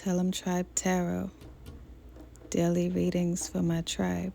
Tellemtribe Tarot, daily readings for my tribe.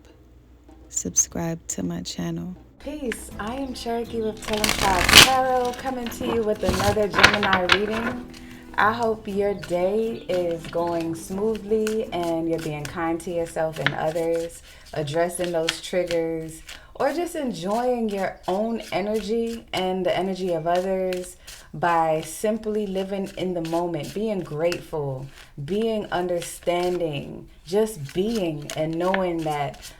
Subscribe to my channel. Peace. I am Cherokee with Tellemtribe Tarot, coming to you with another Gemini reading. I hope your day is going smoothly and you're being kind to yourself and others, addressing those triggers, or just enjoying your own energy and the energy of others by simply living in the moment, being grateful, being understanding, just being and knowing that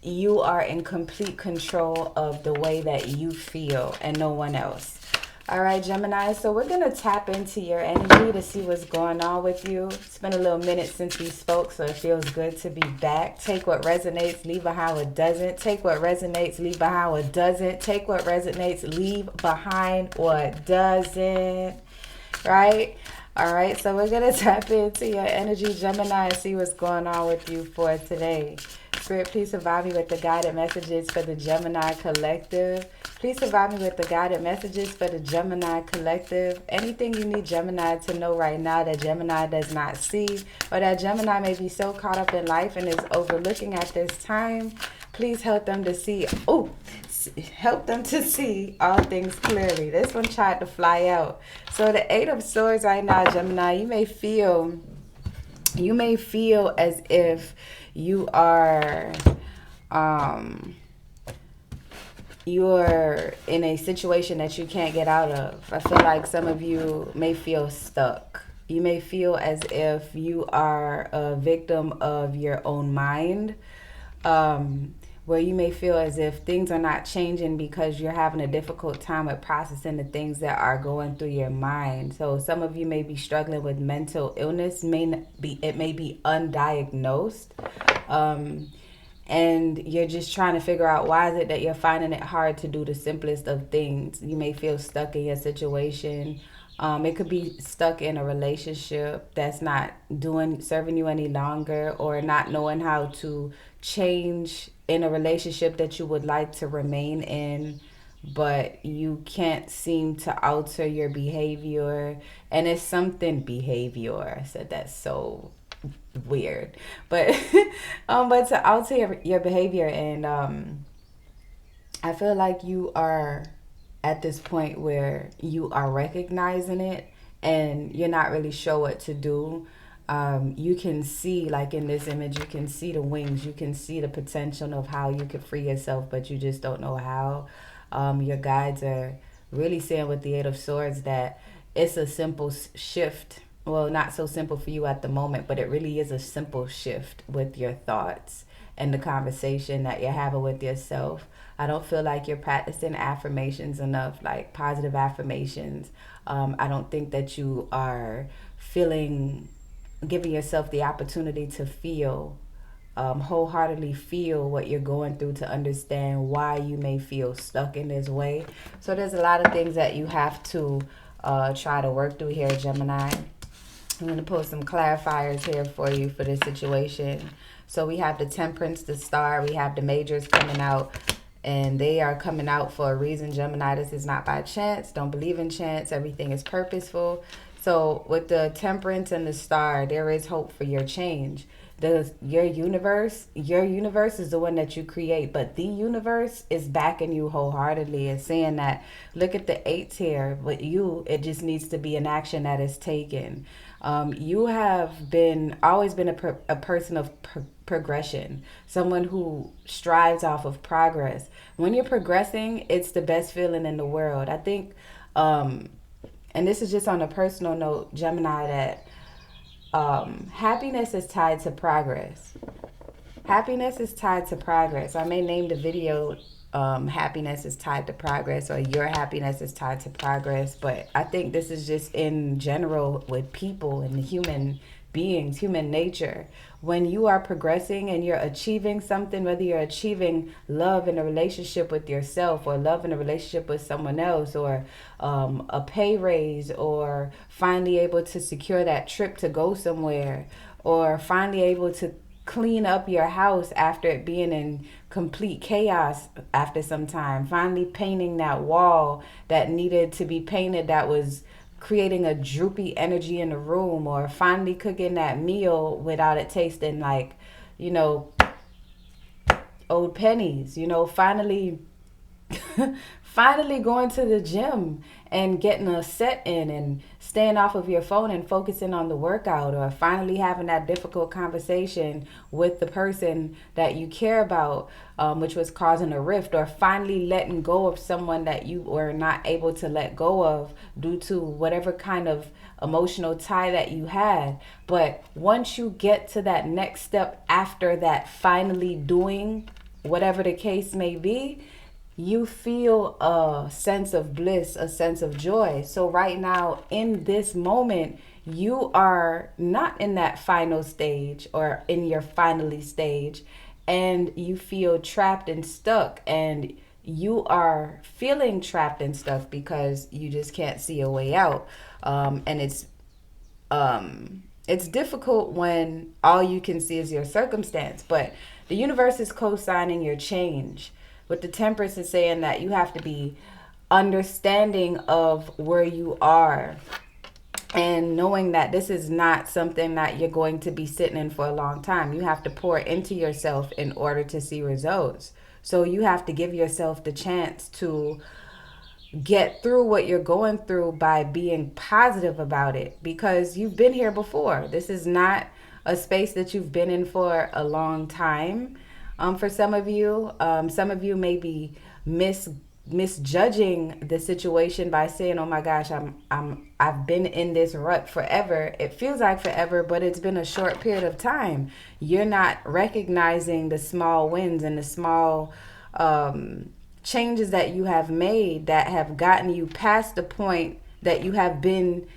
you are in complete control of the way that you feel and no one else. All right, Gemini, so we're going to tap into your energy to see what's going on with you. It's been a little minute since we spoke, so it feels good to be back. Take what resonates, leave behind what doesn't. Take what resonates, leave behind what doesn't. Take what resonates, leave behind what doesn't. Right? All right, so we're going to tap into your energy, Gemini, and see what's going on with you for today. Spirit, please provide me with the guided messages for the Gemini Collective. Please provide me with the guided messages for the Gemini Collective. Anything you need Gemini to know right now that Gemini does not see, or that Gemini may be so caught up in life and is overlooking at this time, please help them to see. Help them to see all things clearly. This one tried to fly out. So the Eight of Swords right now, Gemini, you may feel as if you are you're in a situation that you can't get out of. I feel like some of you may feel stuck. You may feel as if you are a victim of your own mind, where you may feel as if things are not changing because you're having a difficult time with processing the things that are going through your mind. So some of you may be struggling with mental illness. It may be undiagnosed. And you're just trying to figure out why is it that you're finding it hard to do the simplest of things. You may feel stuck in your situation. It could be stuck in a relationship that's not serving you any longer, or not knowing how to change in a relationship that you would like to remain in, but you can't seem to alter your behavior. And it's something behavior. I said that's so weird, but but to alter your behavior. And I feel like you are at this point where you are recognizing it and you're not really sure what to do. You can see, like in this image, you can see the wings, you can see the potential of how you could free yourself, but you just don't know how. Your guides are really saying with the Eight of Swords that it's a simple shift. Well, not so simple for you at the moment, but it really is a simple shift with your thoughts and the conversation that you're having with yourself. I don't feel like you're practicing affirmations enough, like positive affirmations. I don't think that you are giving yourself the opportunity to feel, wholeheartedly feel what you're going through, to understand why you may feel stuck in this way. So there's a lot of things that you have to try to work through here, Gemini. I'm going to pull some clarifiers here for you for this situation. So we have the Temperance, the Star, we have the Majors coming out, and they are coming out for a reason, Gemini. This is not by chance. Don't believe in chance. Everything is purposeful. So with the Temperance and the Star, there is hope for your change. Your universe is the one that you create, but the universe is backing you wholeheartedly. It's saying that, look at the eights here, but it just needs to be an action that is taken. You have always been a person of progression, someone who strives off of progress. When you're progressing, it's the best feeling in the world. I think, and this is just on a personal note, Gemini, that happiness is tied to progress. Happiness is tied to progress. I may name the video happiness is tied to progress, or your happiness is tied to progress, but I think this is just in general with people and human beings, human nature. When you are progressing and you're achieving something, whether you're achieving love in a relationship with yourself, or love in a relationship with someone else, or a pay raise, or finally able to secure that trip to go somewhere, or finally able to clean up your house after it being in complete chaos after some time, finally painting that wall that needed to be painted, that was creating a droopy energy in the room, or finally cooking that meal without it tasting like, you know, old pennies, you know, finally finally going to the gym and getting a set in and staying off of your phone and focusing on the workout, or finally having that difficult conversation with the person that you care about, which was causing a rift, or finally letting go of someone that you were not able to let go of due to whatever kind of emotional tie that you had. But once you get to that next step after that, finally doing whatever the case may be, you feel a sense of bliss, a sense of joy. So right now, in this moment, you are not in that final stage or in your finally stage, and you feel trapped and stuck, and you are feeling trapped and stuck because you just can't see a way out. And it's difficult when all you can see is your circumstance, but the universe is co-signing your change. With the Temperance is saying that you have to be understanding of where you are, and knowing that this is not something that you're going to be sitting in for a long time. You have to pour into yourself in order to see results. So you have to give yourself the chance to get through what you're going through by being positive about it, because you've been here before. This is not a space that you've been in for a long time. For some of you may be misjudging the situation by saying, "Oh my gosh, I've been in this rut forever." It feels like forever, but it's been a short period of time. You're not recognizing the small wins and the small changes that you have made that have gotten you past the point that you have been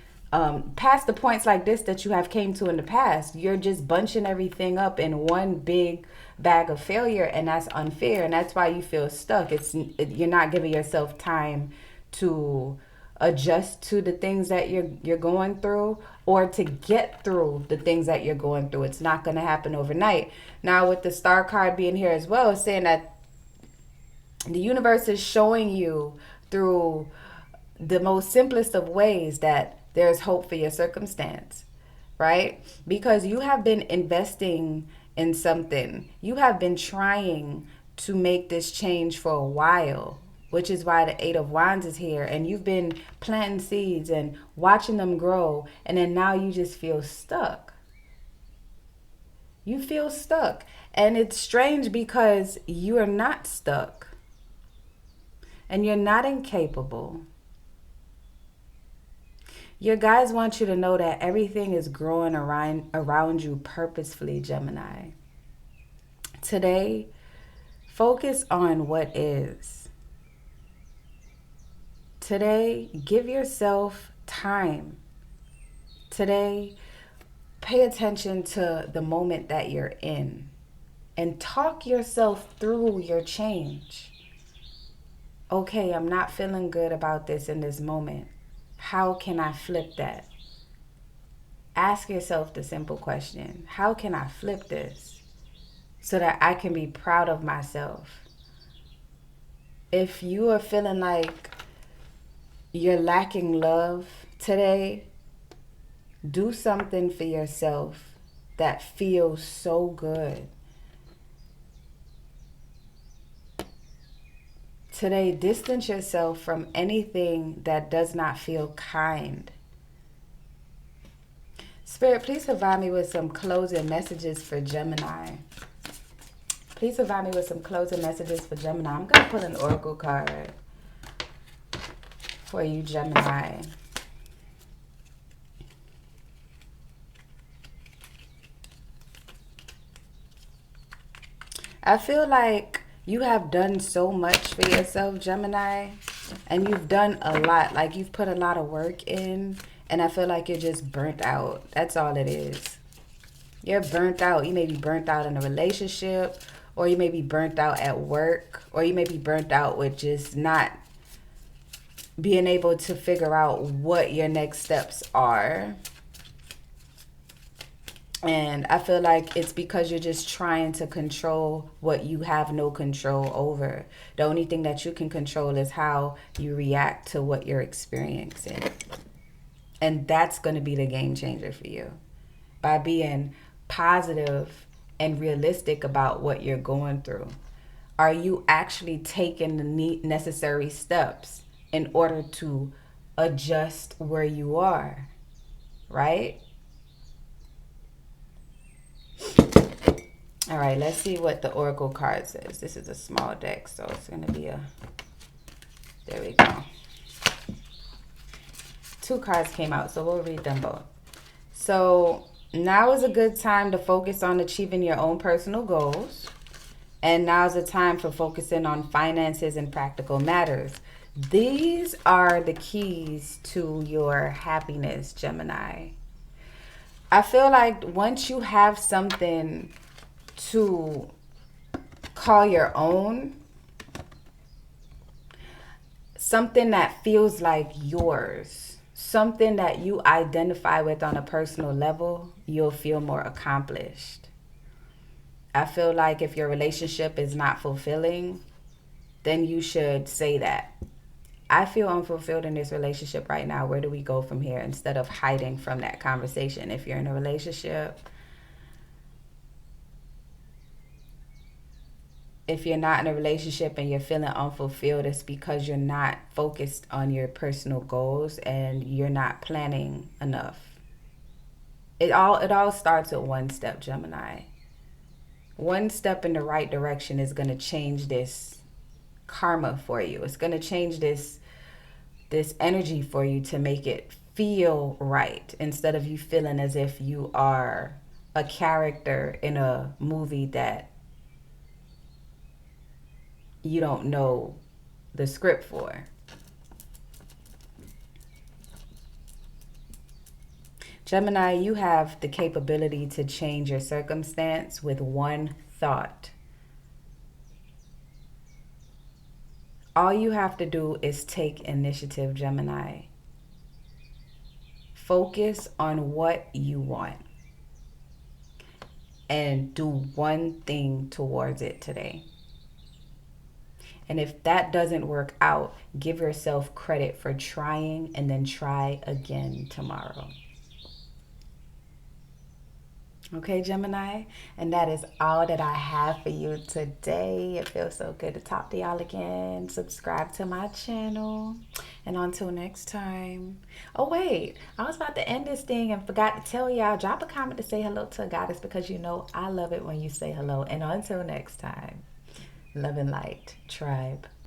past the points like this that you have came to in the past. You're just bunching everything up in one big bag of failure, and that's unfair, and that's why you feel stuck. You're not giving yourself time to adjust to the things that you're going through, or to get through the things that you're going through. It's not going to happen overnight. Now, with the Star card being here as well, it's saying that the universe is showing you through the most simplest of ways that there's hope for your circumstance, right? Because you have been investing in something. You have been trying to make this change for a while, which is why the Eight of Wands is here. And you've been planting seeds and watching them grow. And then now you just feel stuck. You feel stuck. And it's strange because you are not stuck. And you're not incapable. Your guides want you to know that everything is growing around you purposefully, Gemini. Today, focus on what is. Today, give yourself time. Today, pay attention to the moment that you're in and talk yourself through your change. Okay, I'm not feeling good about this in this moment. How can I flip that? Ask yourself the simple question: how can I flip this so that I can be proud of myself? If you are feeling like you're lacking love today, do something for yourself that feels so good. Today, distance yourself from anything that does not feel kind. Spirit, please provide me with some closing messages for Gemini. Please provide me with some closing messages for Gemini. I'm going to pull an oracle card for you, Gemini. I feel like you have done so much for yourself, Gemini, and you've done a lot. Like, you've put a lot of work in, and I feel like you're just burnt out. That's all it is. You're burnt out. You may be burnt out in a relationship, or you may be burnt out at work, or you may be burnt out with just not being able to figure out what your next steps are. And I feel like it's because you're just trying to control what you have no control over. The only thing that you can control is how you react to what you're experiencing. And that's going to be the game changer for you. By being positive and realistic about what you're going through. Are you actually taking the necessary steps in order to adjust where you are? Right? All right, let's see what the Oracle card says. This is a small deck, so it's going to be a... There we go. 2 cards came out, so we'll read them both. So now is a good time to focus on achieving your own personal goals. And now's the time for focusing on finances and practical matters. These are the keys to your happiness, Gemini. I feel like once you have something to call your own, something that feels like yours, something that you identify with on a personal level, you'll feel more accomplished. I feel like if your relationship is not fulfilling, then you should say that. I feel unfulfilled in this relationship right now. Where do we go from here? Instead of hiding from that conversation. If you're in a relationship, if you're not in a relationship and you're feeling unfulfilled, it's because you're not focused on your personal goals and you're not planning enough. It all starts with one step, Gemini. One step in the right direction is going to change this karma for you. It's going to change this energy for you to make it feel right, instead of you feeling as if you are a character in a movie that you don't know the script for. Gemini, you have the capability to change your circumstance with one thought. All you have to do is take initiative, Gemini. Focus on what you want and do one thing towards it today. And if that doesn't work out, give yourself credit for trying and then try again tomorrow. Okay, Gemini? And that is all that I have for you today. It feels so good to talk to y'all again. Subscribe to my channel. And until next time. Oh, wait. I was about to end this thing and forgot to tell y'all. Drop a comment to say hello to a goddess, because you know I love it when you say hello. And until next time, love and light, tribe.